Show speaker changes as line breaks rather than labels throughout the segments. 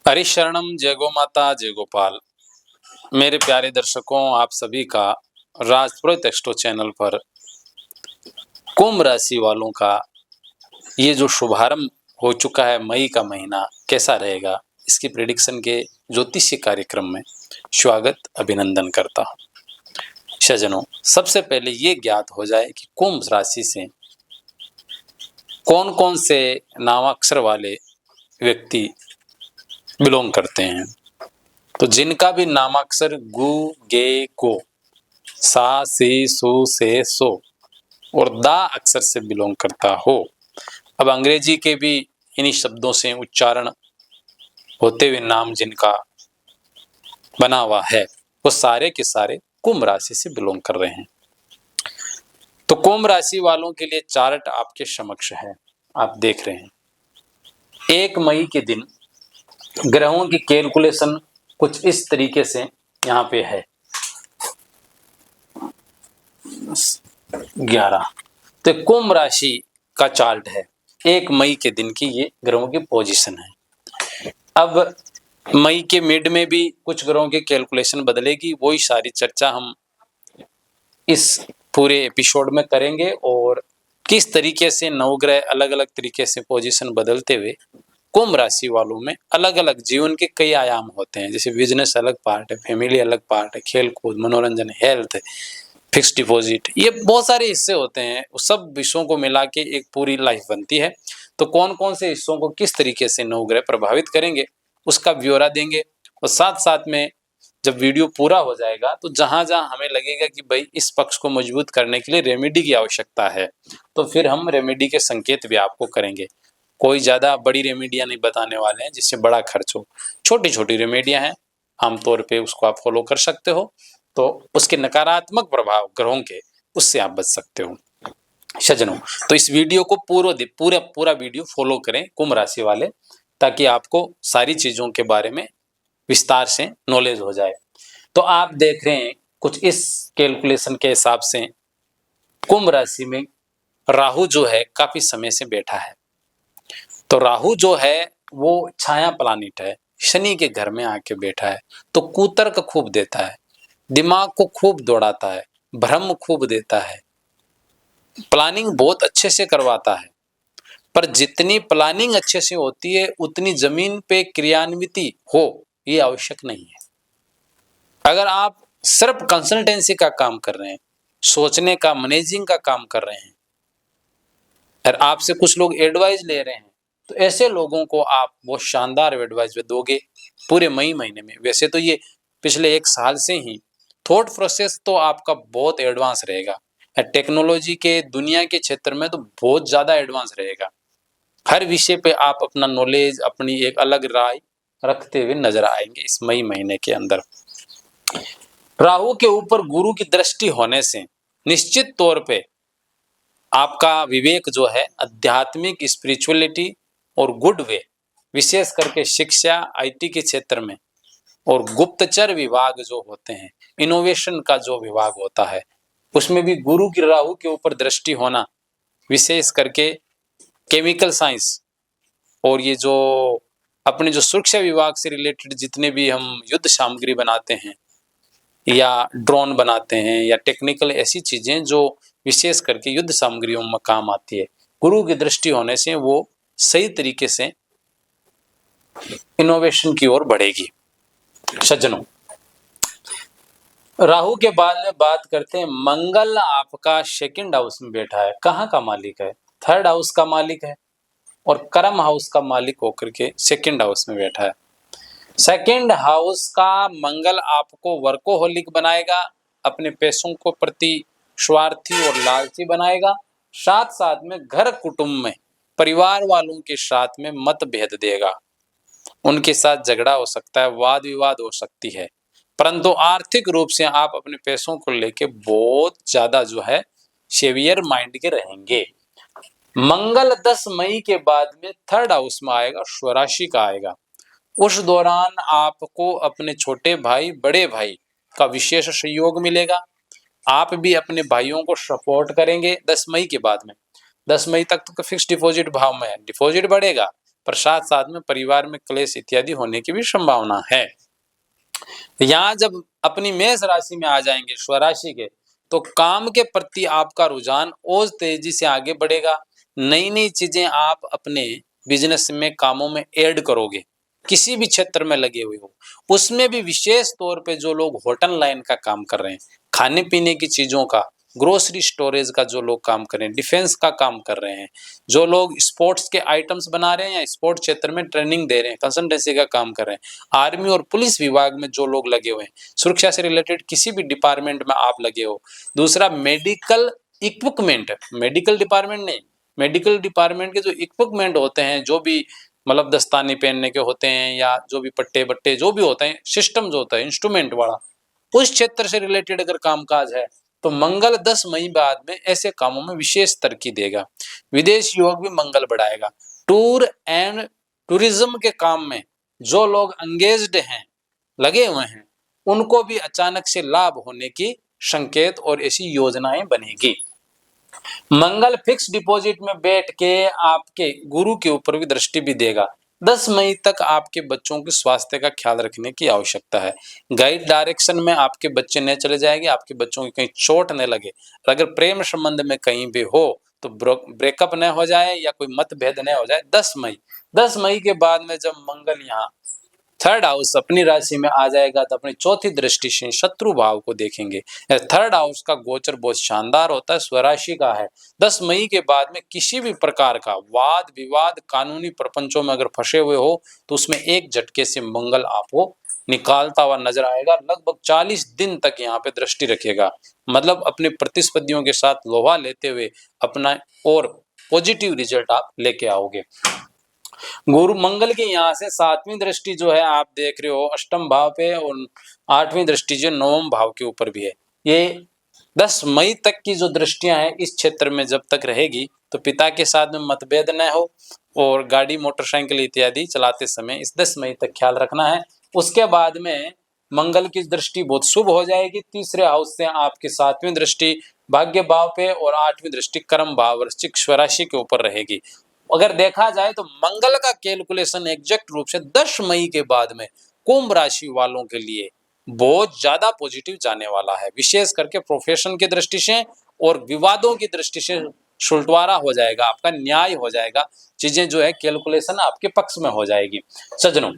हरिशरणम जय गो माता जय गोपाल। मेरे प्यारे दर्शकों, आप सभी का राजपुरोहित एक्सट्रो चैनल पर कुंभ राशि वालों का ये जो शुभारंभ हो चुका है, मई का महीना कैसा रहेगा, इसकी प्रेडिक्शन के ज्योतिषीय कार्यक्रम में स्वागत अभिनंदन करता हूं। सज्जनों, सबसे पहले ये ज्ञात हो जाए कि कुंभ राशि से कौन कौन से नामाक्षर वाले व्यक्ति बिलोंग करते हैं। तो जिनका भी नामाक्षर गु गे को, सा सी सु से सो और दा अक्षर से बिलोंग करता हो, अब अंग्रेजी के भी इन्हीं शब्दों से उच्चारण होते हुए नाम जिनका बना हुआ है, वो सारे के सारे कुंभ राशि से बिलोंग कर रहे हैं। तो कुंभ राशि वालों के लिए चार्ट आपके समक्ष है, आप देख रहे हैं। 1 मई के दिन ग्रहों की कैलकुलेशन कुछ इस तरीके से यहाँ पे है 11। तो कुंभ राशि का चार्ट है, 1 मई के दिन की ये ग्रहों की पोजीशन है। अब मई के मिड में भी कुछ ग्रहों की कैलकुलेशन बदलेगी, वही सारी चर्चा हम इस पूरे एपिसोड में करेंगे और किस तरीके से नवग्रह अलग अलग तरीके से पोजीशन बदलते हुए कुंभ राशि वालों में अलग अलग जीवन के कई आयाम होते हैं। जैसे बिजनेस अलग पार्ट है, फैमिली अलग पार्ट है, खेल कूद, मनोरंजन, हेल्थ, फिक्स डिपॉजिट, ये बहुत सारे हिस्से होते हैं। उस सब विषयों को मिला के एक पूरी लाइफ बनती है। तो कौन कौन से हिस्सों को किस तरीके से नवग्रह प्रभावित करेंगे उसका ब्यौरा देंगे, और साथ साथ में जब वीडियो पूरा हो जाएगा तो जहां जहां हमें लगेगा कि भाई इस पक्ष को मजबूत करने के लिए रेमेडी की आवश्यकता है, तो फिर हम रेमेडी के संकेत भी आपको करेंगे। कोई ज्यादा बड़ी रेमेडियां नहीं बताने वाले हैं जिससे बड़ा खर्च हो, छोटी छोटी रेमेडियां हैं, आमतौर पे उसको आप फॉलो कर सकते हो, तो उसके नकारात्मक प्रभाव ग्रहों के उससे आप बच सकते हो। सज्जनों, तो इस वीडियो को पूरा वीडियो फॉलो करें कुंभ राशि वाले, ताकि आपको सारी चीजों के बारे में विस्तार से नॉलेज हो जाए। तो आप देख रहे हैं कुछ इस कैलकुलेशन के हिसाब से कुंभ राशि में राहु जो है काफी समय से बैठा है। तो राहु जो है वो छाया प्लानिट है, शनि के घर में आके बैठा है, तो कुतर्क खूब देता है, दिमाग को खूब दौड़ाता है, भ्रम खूब देता है, प्लानिंग बहुत अच्छे से करवाता है। पर जितनी प्लानिंग अच्छे से होती है उतनी जमीन पे क्रियान्विति हो ये आवश्यक नहीं है। अगर आप सिर्फ कंसल्टेंसी का काम कर रहे हैं, सोचने का, मैनेजिंग का काम कर रहे हैं, और आपसे कुछ लोग एडवाइस ले रहे हैं, तो ऐसे लोगों को आप बहुत शानदार एडवाइस दोगे पूरे मई महीने में। वैसे तो ये पिछले 1 साल से ही थॉट प्रोसेस तो आपका बहुत एडवांस रहेगा, टेक्नोलॉजी के दुनिया के क्षेत्र में तो बहुत ज्यादा एडवांस रहेगा। हर विषय पे आप अपना नॉलेज, अपनी एक अलग राय रखते हुए नजर आएंगे इस मई महीने के अंदर। राहु के ऊपर गुरु की दृष्टि होने से निश्चित तौर पे आपका विवेक जो है आध्यात्मिक, स्पिरिचुअलिटी और गुड वे, विशेष करके शिक्षा, आईटी के क्षेत्र में, और गुप्तचर विभाग जो होते हैं, इनोवेशन का जो विभाग होता है, उसमें भी गुरु की राहु के ऊपर दृष्टि होना, विशेष करके केमिकल साइंस और ये जो अपने जो सुरक्षा विभाग से रिलेटेड जितने भी हम युद्ध सामग्री बनाते हैं या ड्रोन बनाते हैं या टेक्निकल ऐसी चीजें जो विशेष करके युद्ध सामग्रियों में काम आती है, गुरु की दृष्टि होने से वो सही तरीके से इनोवेशन की ओर बढ़ेगी। सज्जनों, राहु के बाद में बात करते हैं, मंगल आपका 2nd हाउस में बैठा है। कहाँ का मालिक है? 3rd हाउस का मालिक है, और कर्म हाउस का मालिक होकर के 2nd हाउस में बैठा है। 2nd हाउस का मंगल आपको वर्कोहोलिक बनाएगा, अपने पैसों को प्रति स्वार्थी और लालची बनाएगा, साथ साथ में घर कुटुंब में परिवार वालों के साथ में मतभेद देगा, उनके साथ झगड़ा हो सकता है, वाद विवाद हो सकती है, परंतु आर्थिक रूप से आप अपने पैसों को लेके बहुत ज्यादा जो है सेवियर माइंड के रहेंगे। मंगल 10 मई के बाद में 3rd हाउस में आएगा, स्वराशि का आएगा। उस दौरान आपको अपने छोटे भाई, बड़े भाई का विशेष सहयोग मिलेगा। आप भी अपने भाइयों को सपोर्ट करेंगे 10 मई के बाद में। 10 मई तक तो फिक्स डिपॉजिट भाव में है, डिपॉजिट बढ़ेगा, पर साथ साथ में परिवार में क्लेश इत्यादि होने की भी संभावना है। यहाँ जब अपनी मेष राशि में आ जाएंगे स्वराशि के, तो काम के प्रति आपका रुझान और तेजी से आगे बढ़ेगा। नई नई चीजें आप अपने बिजनेस में, कामों में ऐड करोगे। किसी भी क्षेत्र में लगे हुए हो, उसमें भी विशेष तौर पे जो लोग होटल लाइन का काम कर रहे हैं, खाने पीने की चीजों का, ग्रोसरी स्टोरेज का जो लोग काम कर रहे हैं, डिफेंस का काम कर रहे हैं, जो लोग स्पोर्ट्स के आइटम्स बना रहे हैं या स्पोर्ट्स क्षेत्र में ट्रेनिंग दे रहे हैं, कंसल्टेंसी का काम कर रहे हैं, आर्मी और पुलिस विभाग में जो लोग लगे हुए हैं, सुरक्षा से रिलेटेड किसी भी डिपार्टमेंट में आप लगे हो। दूसरा, मेडिकल इक्विपमेंट, मेडिकल डिपार्टमेंट नहीं, मेडिकल डिपार्टमेंट के जो इक्विपमेंट होते हैं, जो भी मतलब दस्ताने पहनने के होते हैं या जो भी पट्टे बट्टे जो भी होते हैं, सिस्टम जो होता है इंस्ट्रूमेंट वाला, उस क्षेत्र से रिलेटेड अगर कामकाज है तो मंगल 10 मई बाद में ऐसे कामों में विशेष तरक्की देगा। विदेश योग भी मंगल बढ़ाएगा। टूर एंड टूरिज्म के काम में जो लोग एंगेज्ड हैं, लगे हुए हैं, उनको भी अचानक से लाभ होने की संकेत और ऐसी योजनाएं बनेगी। मंगल फिक्स डिपॉजिट में बैठ के आपके गुरु के ऊपर भी दृष्टि भी देगा। 10 मई तक आपके बच्चों के स्वास्थ्य का ख्याल रखने की आवश्यकता है। गाइड डायरेक्शन में आपके बच्चे न चले जाएंगे, आपके बच्चों की कहीं चोट न लगे। अगर प्रेम संबंध में कहीं भी हो तो ब्रेकअप न हो जाए या कोई मतभेद न हो जाए। 10 मई के बाद में जब मंगल यहाँ थर्ड हाउस अपनी राशि में आ जाएगा तो अपनी चौथी दृष्टि से शत्रु भाव को देखेंगे। थर्ड हाउस का गोचर बहुत शानदार होता है, स्वराशि का है। 10 मई के बाद में किसी भी प्रकार का वाद विवाद, कानूनी प्रपंचों में अगर फंसे हुए हो तो उसमें एक झटके से मंगल आपको निकालता हुआ नजर आएगा। लगभग 40 दिन तक यहाँ पे दृष्टि रखेगा, मतलब अपने प्रतिस्पर्धियों के साथ लोहा लेते हुए अपना और पॉजिटिव रिजल्ट आप लेके आओगे। गुरु मंगल की यहाँ से 7वीं दृष्टि जो है आप देख रहे हो अष्टम भाव पे, और 8वीं दृष्टि जो 9वें भाव के ऊपर भी है। ये 10 मई तक की जो दृष्टियां हैं इस क्षेत्र में जब तक रहेगी तो पिता के साथ में मतभेद न हो, और गाड़ी मोटरसाइकिल इत्यादि चलाते समय इस 10 मई तक ख्याल रखना है। उसके बाद में मंगल की दृष्टि बहुत शुभ हो जाएगी। तीसरे हाउस से आपकी 7वीं दृष्टि भाग्य भाव पे और 8वीं दृष्टि कर्म भाव वृश्चिक स्वराशि के ऊपर रहेगी। अगर देखा जाए तो मंगल का कैलकुलेशन एग्जैक्ट रूप से 10 मई के बाद में कुंभ राशि वालों के लिए बहुत ज्यादा पॉजिटिव जाने वाला है, विशेष करके प्रोफेशन की दृष्टि से और विवादों की दृष्टि से सुलटवारा हो जाएगा, आपका न्याय हो जाएगा, चीजें जो है कैलकुलेशन आपके पक्ष में हो जाएगी। सज्जनों,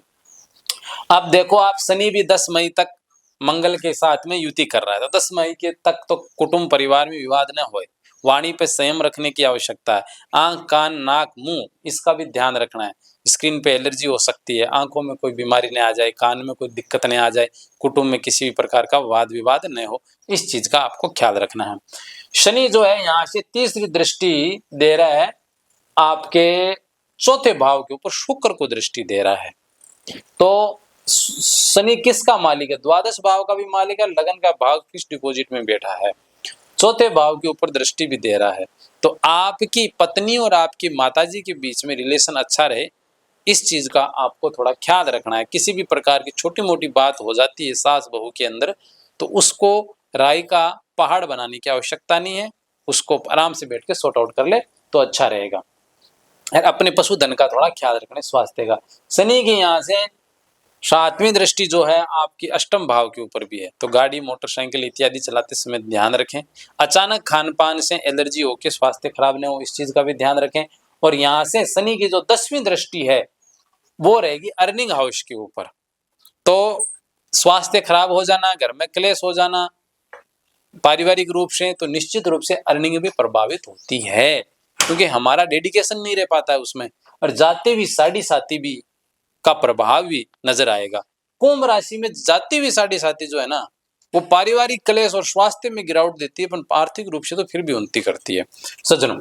अब देखो आप शनि भी 10 मई तक मंगल के साथ में युति कर रहा है, तो 10 मई के तक तो कुटुंब परिवार में विवाद न होए। वाणी पे संयम रखने की आवश्यकता है। आंख कान नाक मुंह इसका भी ध्यान रखना है। स्क्रीन पे एलर्जी हो सकती है, आंखों में कोई बीमारी न आ जाए, कान में कोई दिक्कत न आ जाए, कुटुंब में किसी भी प्रकार का वाद विवाद न हो, इस चीज का आपको ख्याल रखना है। शनि जो है यहाँ से तीसरी दृष्टि दे रहा है आपके चौथे भाव के ऊपर, शुक्र को दृष्टि दे रहा है। तो शनि किसका मालिक है? द्वादश भाव का भी मालिक है, लगन का भाव फिक्स डिपॉजिट में बैठा है, चौथे भाव के ऊपर दृष्टि भी दे रहा है। तो आपकी पत्नी और आपकी माताजी के बीच में रिलेशन अच्छा रहे, इस चीज का आपको थोड़ा ख्याल रखना है। किसी भी प्रकार की छोटी मोटी बात हो जाती है सास बहू के अंदर, तो उसको राई का पहाड़ बनाने की आवश्यकता नहीं है, उसको आराम से बैठ के सॉर्ट आउट कर ले तो अच्छा रहेगा। और अपने पशुधन का थोड़ा ख्याल रखना, स्वास्थ्य का। शनि की यहाँ से 7वीं दृष्टि जो है आपकी अष्टम भाव के ऊपर भी है, तो गाड़ी मोटरसाइकिल इत्यादि चलाते समय ध्यान रखें। अचानक खान पान से एलर्जी होकर स्वास्थ्य खराब न हो, इस चीज का भी ध्यान रखें। और यहाँ से शनि की जो 10वीं दृष्टि है वो रहेगी अर्निंग हाउस के ऊपर, तो स्वास्थ्य खराब हो जाना, घर में क्लेश हो जाना पारिवारिक रूप से, तो निश्चित रूप से अर्निंग भी प्रभावित होती है, क्योंकि हमारा डेडिकेशन नहीं रह पाता है उसमें, और जाते भी साढ़ी साथी भी का प्रभाव भी नजर आएगा। कुंभ राशि में जाती हुई साढ़े साथी जो है ना, वो पारिवारिक क्लेश और स्वास्थ्य में गिरावट देती है, पर आर्थिक रूप से तो फिर भी उन्नति करती है। सज्जनों,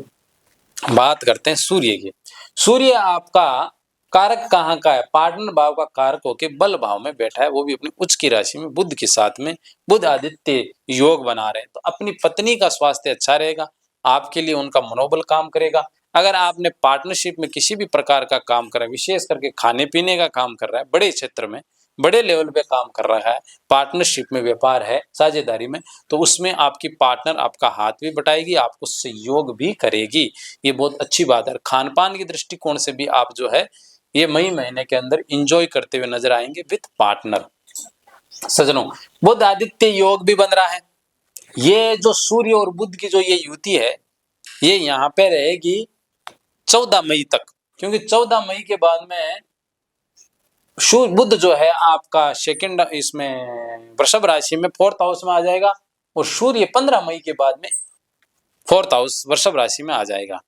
बात करते हैं सूर्य की। सूर्य आपका कारक कहाँ का है? पार्टनर भाव का कारक होके बल भाव में बैठा है, वो भी अपनी उच्च की राशि में बुध के साथ में। बुध आदित्य योग बना रहे हैं, तो अपनी पत्नी का स्वास्थ्य अच्छा रहेगा, आपके लिए उनका मनोबल काम करेगा। अगर आपने पार्टनरशिप में किसी भी प्रकार का काम करा, विशेष करके खाने पीने का काम कर रहा है, बड़े क्षेत्र में बड़े लेवल पे काम कर रहा है, पार्टनरशिप में व्यापार है, साझेदारी में, तो उसमें आपकी पार्टनर आपका हाथ भी बटाएगी, आपको सहयोग भी करेगी, ये बहुत अच्छी बात है। खान पान की दृष्टिकोण से भी आप जो है ये मई महीने के अंदर एंजॉय करते हुए नजर आएंगे विथ पार्टनर। सज्जनों, बुध आदित्य योग भी बन रहा है। ये जो सूर्य और बुध की जो ये युति है, ये यहाँ पे रहेगी 14 मई तक, क्योंकि 14 मई के बाद में बुध जो है आपका सेकंड इसमें वृषभ राशि में 4th हाउस में आ जाएगा, और सूर्य 15 मई के बाद में 4th हाउस वृषभ राशि में आ जाएगा।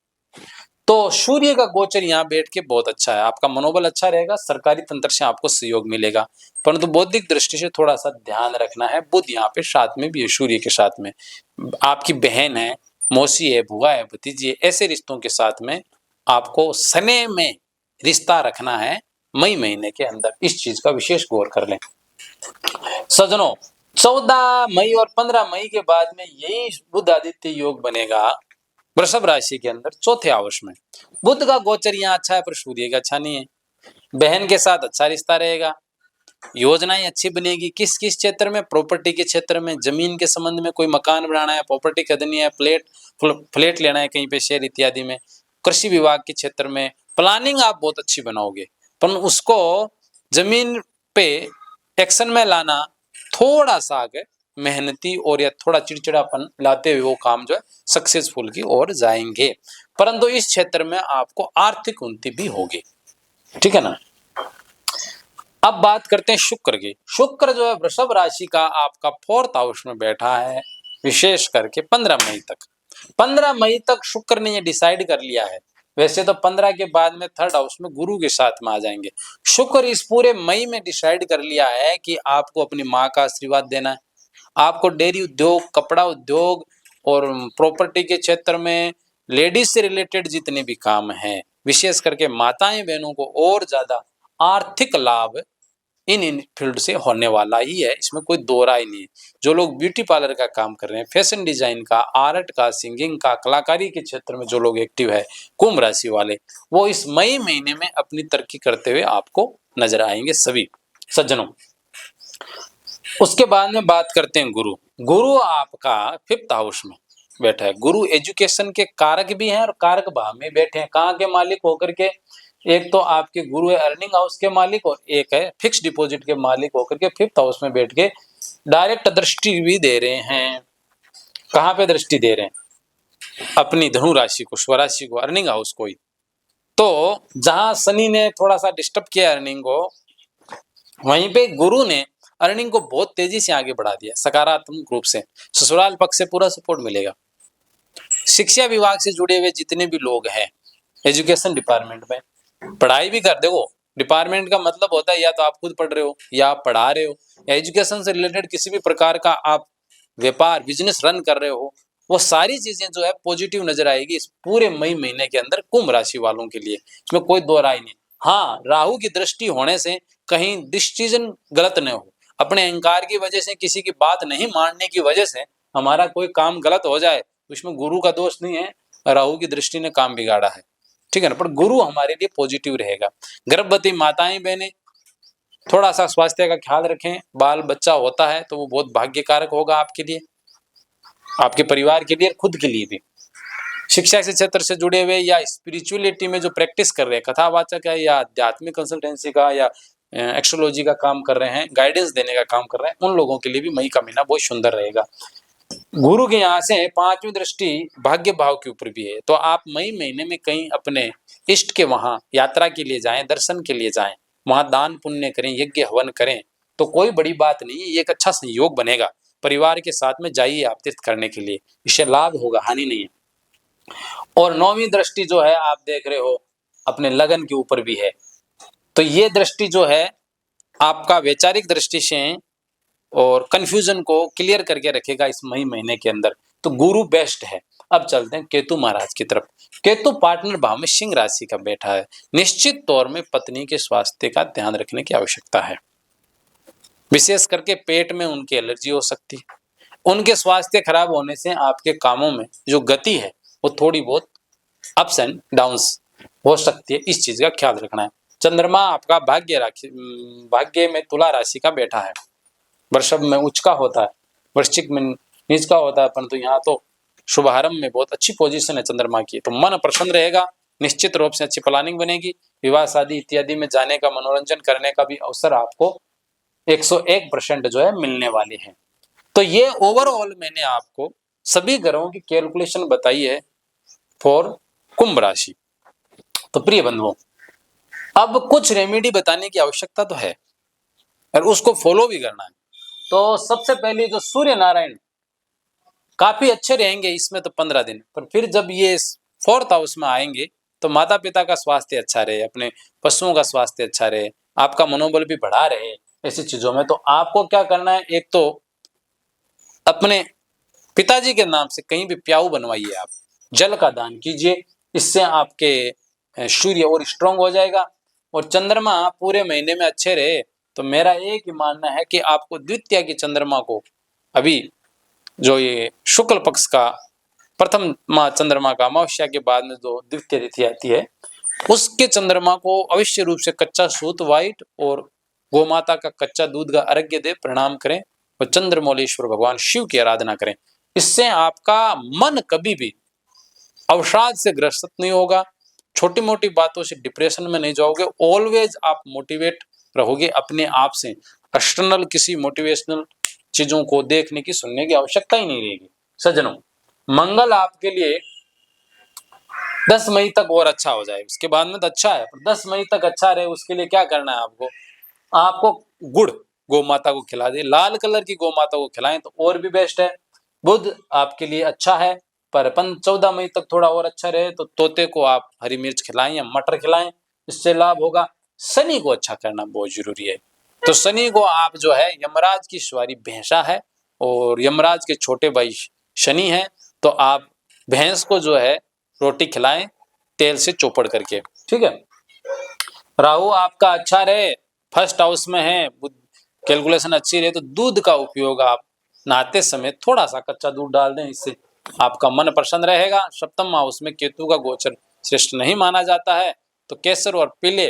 तो सूर्य का गोचर यहाँ बैठ के बहुत अच्छा है, आपका मनोबल अच्छा रहेगा, सरकारी तंत्र से आपको सहयोग मिलेगा, परंतु बौद्धिक दृष्टि से थोड़ा सा ध्यान रखना है। बुध यहाँ पे साथ में भी है, सूर्य के साथ में आपकी बहन है, मौसी है, बुआ है, भतीजी है, ऐसे रिश्तों के साथ में आपको स्नेह में रिश्ता रखना है मई महीने के अंदर। इस चीज का विशेष गौर कर लें सज्जनों। 14 मई और 15 मई के बाद में यही बुध आदित्य योग बनेगा वृषभ राशि के अंदर 4th हाउस में। बुध का गोचर यहाँ अच्छा है पर सूर्य का अच्छा नहीं है। बहन के साथ अच्छा रिश्ता रहेगा, योजनाएं अच्छी बनेगी। किस किस क्षेत्र में? प्रॉपर्टी के क्षेत्र में, जमीन के संबंध में, कोई मकान बनाना है, प्रॉपर्टी खरीदनी है, फ्लैट लेना है कहीं पे, शेयर इत्यादि में, कृषि विभाग के क्षेत्र में प्लानिंग आप बहुत अच्छी बनाओगे, पर उसको जमीन पे एक्शन में लाना थोड़ा सा आगे मेहनती और या थोड़ा चिड़चिड़ापन लाते हुए वो काम जो है सक्सेसफुल की ओर जाएंगे, परंतु इस क्षेत्र में आपको आर्थिक उन्नति भी होगी। ठीक है ना। अब बात करते हैं शुक्र की। शुक्र जो है वृषभ राशि का आपका 4th हाउस में बैठा है, विशेष करके 15 मई तक। 15 मई तक शुक्र ने ये डिसाइड कर लिया है, वैसे तो 15 के बाद में 3rd हाउस में गुरु के साथ में आ जाएंगे। शुक्र इस पूरे मई में डिसाइड कर लिया है कि आपको अपनी माँ का आशीर्वाद देना है, आपको डेयरी उद्योग, कपड़ा उद्योग और प्रॉपर्टी के क्षेत्र में लेडीज से रिलेटेड जितने भी काम हैं, विशेष करके माताएं बहनों को और ज्यादा आर्थिक लाभ इन फील्ड से होने वाला ही है, इसमें कोई दो राय नहीं है। जो लोग ब्यूटी पार्लर का काम कर रहे हैं, फैशन डिजाइन का, आर्ट का, सिंगिंग का, कलाकारी के क्षेत्र में जो लोग एक्टिव है, कुंभ राशि वाले, वो इस मई महीने में अपनी तरक्की करते हुए आपको नजर आएंगे सभी सज्जनों। उसके बाद में बात करते हैं गुरु। गुरु आपका 5th हाउस में बैठा है। गुरु एजुकेशन के कारक भी हैं और कारक भाव में बैठे हैं। कहाँ के मालिक होकर के? एक तो आपके गुरु है अर्निंग हाउस के मालिक, और एक है फिक्स डिपॉजिट के मालिक होकर के 5th हाउस में बैठ के डायरेक्ट दृष्टि भी दे रहे हैं। कहाँ पे दृष्टि दे रहे हैं? अपनी धनु राशि को, स्वराशि को, अर्निंग हाउस को ही। तो जहां शनि ने थोड़ा सा डिस्टर्ब किया अर्निंग को, वहीं पे गुरु ने अर्निंग को बहुत तेजी से आगे बढ़ा दिया सकारात्मक रूप से। ससुराल पक्ष से पूरा सपोर्ट मिलेगा। शिक्षा विभाग से जुड़े हुए जितने भी लोग हैं, एजुकेशन डिपार्टमेंट में पढ़ाई भी कर, देखो डिपार्टमेंट का मतलब होता है या तो आप खुद पढ़ रहे हो या आप पढ़ा रहे हो, या एजुकेशन से रिलेटेड किसी भी प्रकार का आप व्यापार बिजनेस रन कर रहे हो, वो सारी चीजें जो है पॉजिटिव नजर आएगी इस पूरे मई महीने के अंदर कुंभ राशि वालों के लिए। इसमें कोई दो राय नहीं। हाँ, राहु की दृष्टि होने से कहीं डिसीजन गलत न हो, अपने अहंकार की वजह से, किसी की बात नहीं मानने की वजह से हमारा कोई काम गलत हो जाए, उसमें गुरु का दोष नहीं है, राहु की दृष्टि ने काम बिगाड़ा है। ठीक है ना। पर गुरु हमारे लिए पॉजिटिव रहेगा। गर्भवती माताएं बहनें थोड़ा सा स्वास्थ्य का ख्याल रखें। बाल बच्चा होता है तो वो बहुत भाग्यकारक होगा आपके लिए, आपके परिवार के लिए, खुद के लिए भी। शिक्षा के क्षेत्र से जुड़े हुए या स्पिरिचुअलिटी में जो प्रैक्टिस कर रहे हैं, कथावाचक है या आध्यात्मिक कंसल्टेंसी का या एक्स्ट्रोलॉजी का काम कर रहे हैं, गाइडेंस देने का काम कर रहे हैं, उन लोगों के लिए भी मई का महीना बहुत सुंदर रहेगा। गुरु के यहाँ से 5वीं दृष्टि भाग्य भाव के ऊपर भी है, तो आप मई महीने में कहीं अपने इष्ट के वहां यात्रा के लिए जाएं, दर्शन के लिए जाएं, वहां दान पुण्य करें, यज्ञ हवन करें, तो कोई बड़ी बात नहीं है, ये एक अच्छा संयोग बनेगा। परिवार के साथ में जाइए आप तीर्थ करने के लिए, इससे लाभ होगा, हानि नहीं है। और 9वीं दृष्टि जो है आप देख रहे हो अपने लगन के ऊपर भी है, तो ये दृष्टि जो है आपका वैचारिक दृष्टि से और कंफ्यूजन को क्लियर करके रखेगा इस मई महीने के अंदर, तो गुरु बेस्ट है। अब चलते हैं केतु महाराज की तरफ। केतु पार्टनर भाव में सिंह राशि का बैठा है। निश्चित तौर में पत्नी के स्वास्थ्य का ध्यान रखने की आवश्यकता है, विशेष करके पेट में उनकी एलर्जी हो सकती है। उनके स्वास्थ्य खराब होने से आपके कामों में जो गति है वो थोड़ी बहुत अप्स एंड डाउन्स हो सकती है, इस चीज का ख्याल रखना है। चंद्रमा आपका भाग्य में तुला राशि का बैठा है। वृषभ में उच्च का होता है, वृश्चिक में नीच का होता है, परंतु यहाँ तो शुभारंभ में बहुत अच्छी पोजीशन है चंद्रमा की, तो मन प्रसन्न रहेगा, निश्चित रूप से अच्छी प्लानिंग बनेगी। विवाह शादी इत्यादि में जाने का, मनोरंजन करने का भी अवसर आपको 101% जो है मिलने वाले हैं। तो ये ओवरऑल मैंने आपको सभी ग्रहों की कैलकुलेशन बताई है फॉर कुंभ राशि। तो प्रिय बंधुओं, अब कुछ रेमेडी बताने की आवश्यकता तो है और उसको फॉलो भी करना है। तो सबसे पहले जो सूर्य नारायण काफी अच्छे रहेंगे इसमें तो 15 दिन, पर फिर जब ये 4th हाउस में आएंगे तो माता पिता का स्वास्थ्य अच्छा रहे, अपने पशुओं का स्वास्थ्य अच्छा रहे, आपका मनोबल भी बढ़ा रहे, ऐसी चीजों में तो आपको क्या करना है, एक तो अपने पिताजी के नाम से कहीं भी प्याऊ बनवाइए, आप जल का दान कीजिए, इससे आपके सूर्य और स्ट्रांग हो जाएगा। और चंद्रमा पूरे महीने में अच्छे रहे तो मेरा एक ही मानना है कि आपको द्वितीया की चंद्रमा को, अभी जो ये शुक्ल पक्ष का प्रथम चंद्रमा का अमावस्या के बाद में जो द्वितीय तिथि आती है, उसके चंद्रमा को अवश्य रूप से कच्चा सूत व्हाइट और गोमाता का कच्चा दूध का अर्घ्य दे, प्रणाम करें और चंद्रमौलेश्वर भगवान शिव की आराधना करें। इससे आपका मन कभी भी अवसाद से ग्रस्त नहीं होगा, छोटी मोटी बातों से डिप्रेशन में नहीं जाओगे, ऑलवेज आप मोटिवेट रहोगे अपने आप से। एक्सटर्नल किसी मोटिवेशनल चीजों को देखने की, सुनने की आवश्यकता ही नहीं रहेगी। सज्जनों, मंगल आपके लिए 10 मई तक और अच्छा हो जाए, उसके बाद में तो अच्छा है, पर 10 मई तक अच्छा रहे उसके लिए क्या करना है आपको, आपको गुड़ गौ माता को खिला दे, लाल कलर की गौ माता को खिलाएं तो और भी बेस्ट है। बुध आपके लिए अच्छा है, पर 14 मई तक थोड़ा और अच्छा रहे तो तोते को आप हरी मिर्च खिलाएं या मटर खिलाएं, इससे लाभ होगा। शनि को अच्छा करना बहुत जरूरी है, तो शनि को आप जो है, यमराज की सवारी भैंसा है और यमराज के छोटे भाई शनि है, तो आप भैंस को जो है रोटी खिलाएं तेल से चौपड़ करके, ठीक है। राहु आपका अच्छा रहे, फर्स्ट हाउस में है, कैलकुलेशन अच्छी रहे तो दूध का उपयोग आप नहाते समय थोड़ा सा कच्चा दूध डाल दें, इससे आपका मन प्रसन्न रहेगा। सप्तम हाउस में केतु का गोचर श्रेष्ठ नहीं माना जाता है, तो केसर और पीले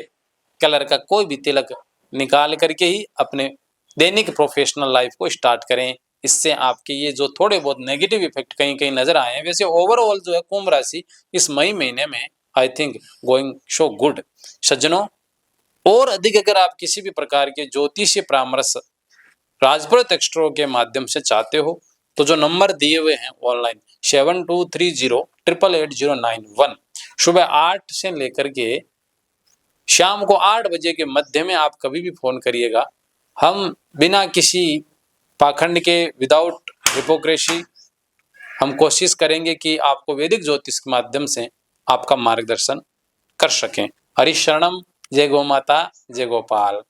कलर का कोई भी तिलक निकाल करके ही अपने दैनिक प्रोफेशनल लाइफ को स्टार्ट करें। इससे आपके ये जो थोड़े बहुत नेगेटिव इफेक्ट कहीं कहीं नजर आए हैं, वैसे ओवरऑल जो है कुंभ राशि इस मई महीने में I think going show good. सज्जनों, और अधिक अगर आप किसी भी प्रकार के ज्योतिषीय परामर्श राजपुरोहित एक्सट्रो के माध्यम से चाहते हो तो जो नंबर दिए हुए हैं ऑनलाइन 7230888091, सुबह 8 से लेकर के शाम को 8 बजे के मध्य में आप कभी भी फोन करिएगा। हम बिना किसी पाखंड के, विदाउट हिपोक्रेसी, हम कोशिश करेंगे कि आपको वैदिक ज्योतिष के माध्यम से आपका मार्गदर्शन कर सकें। हरि शरणम, जय गौ माता, जय गोपाल।